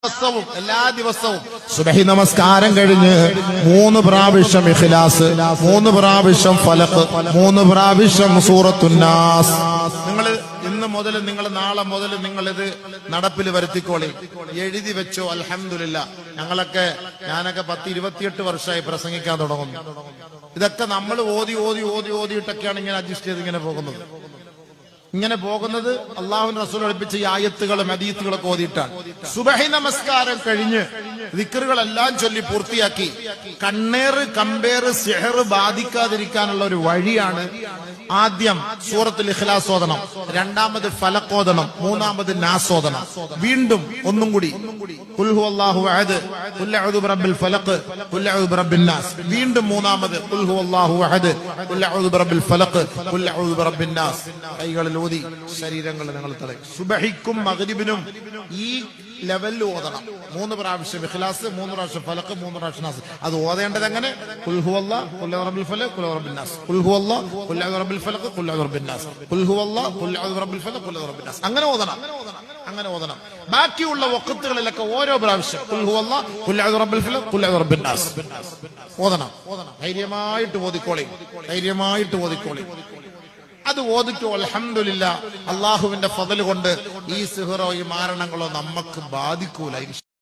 എല്ലാ ദിവസവും സുബഹി നമസ്കാരം കഴിഞ്ഞ് 3 പ്രാവശ്യം ഇഖ്ലാസ്, 3 പ്രാവശ്യം ഫലഖ്, 3 പ്രാവശ്യം സൂറത്തുൻ നാസ്. നിങ്ങൾ ഇന്ന് മുതൽ, നിങ്ങൾ നാളെ മുതൽ നിങ്ങൾ ഇത് നടപ്പിൽ വരുത്തിക്കോളി, എഴുതി വെച്ചോ. അൽഹംദുലില്ലാ, ഞാനൊക്കെ 10-28 വർഷമായി പ്രസംഗിക്കാൻ തുടങ്ങുന്നു. ഇതൊക്കെ നമ്മൾ ഓതിയിട്ടൊക്കെയാണ് ഇങ്ങനെ അഡ്ജസ്റ്റ് ചെയ്ത് ഇങ്ങനെ പോകുന്നത്. അള്ളാഹുവിന്റെ റസൂൽ പഠിപ്പിച്ച ഈ ആയത്തുകളും ഹദീസുകളൊക്കെ ഓതിയിട്ടാണ്. സുബഹി നമസ്കാരം കഴിഞ്ഞ് ദിക്റുകളെല്ലാം ചൊല്ലി പൂർത്തിയാക്കി കമ്പേർ സിഹർ ബാധിക്കാതിരിക്കാനുള്ള ഒരു വഴിയാണ് ആദ്യം സൂറത്തുൽ ഇഖ്ലാസ് ഓതണം, രണ്ടാമത് ഫലഖ് ഓതണം, മൂന്നാമത് നാസ് ഓതണം. വീണ്ടും ഒന്നും കൂടി ഖുൽ ഹുവല്ലാഹു അഹദ്, ഖുൽ അഊദു ബിറബ്ബിൽ ഫലഖ്, ഖുൽ അഊദു ബിറബ്ബിൻ നാസ്. വീണ്ടും മൂന്നാമത് ഖുൽ ഹുവല്ലാഹു അഹദ്, ഖുൽ അഊദു ബിറബ്ബിൽ ഫലഖ്, ഖുൽ അഊദു ബിറബ്ബിൻ നാസ്. കൈകളിൽ ഊതി ശരീരങ്ങൾ നിങ്ങൾ തടയും. സുബഹിക്കും മഗ്രിബിനും ഈ ലെവലിൽ ഓതണം. 3 പ്രാവശ്യം ഇഖ്ലാസ്, 3 പ്രാവശ്യം ഫലഖ്, 3 പ്രാവശ്യം നാസ്. അത് ഓതേണ്ടത് എങ്ങനെ? ഖുൽ ഹുവല്ലാഹു, ഖുൽ അഊദു ബിറബ്ബിൽ ഫലഖ്, ഖുൽ അഊദു ബിറബ്ബിൻ നാസ്, ഖുൽ ഹുവല്ലാഹു, ഖുൽ അഊദു ബിറബ്ബിൽ ഫലഖ്, ഖുൽ അഊദു ബിറബ്ബിൻ നാസ്, ഖുൽ ഹുവല്ലാഹു, ഖുൽ അഊദു ബിറബ്ബിൽ ഫലഖ്, ഖുൽ അഊദു ബിറബ്ബിൻ നാസ്. അങ്ങനെ ഓതണം. ബാക്കിയുള്ള വഖത്തുകളിലൊക്കെ ഓരോ പ്രാവശ്യം ഖുൽ ഹുവല്ലാഹു, ഖുൽ അഊദു ബിറബ്ബിൽ ഫലഖ്, ഖുൽ അഊദു ബിറബ്ബിൻ നാസ് ഓതണം. ധൈര്യമായിട്ട് ഓതിക്കോളി. അത് ഓതിട്ടോ അൽഹംദുലില്ലാ, അള്ളാഹുവിന്റെ ഫضل കൊണ്ട് ഈ സിഹറോ ഈ മാരണങ്ങളോ നമുക്ക് ബാധിക്കൂല.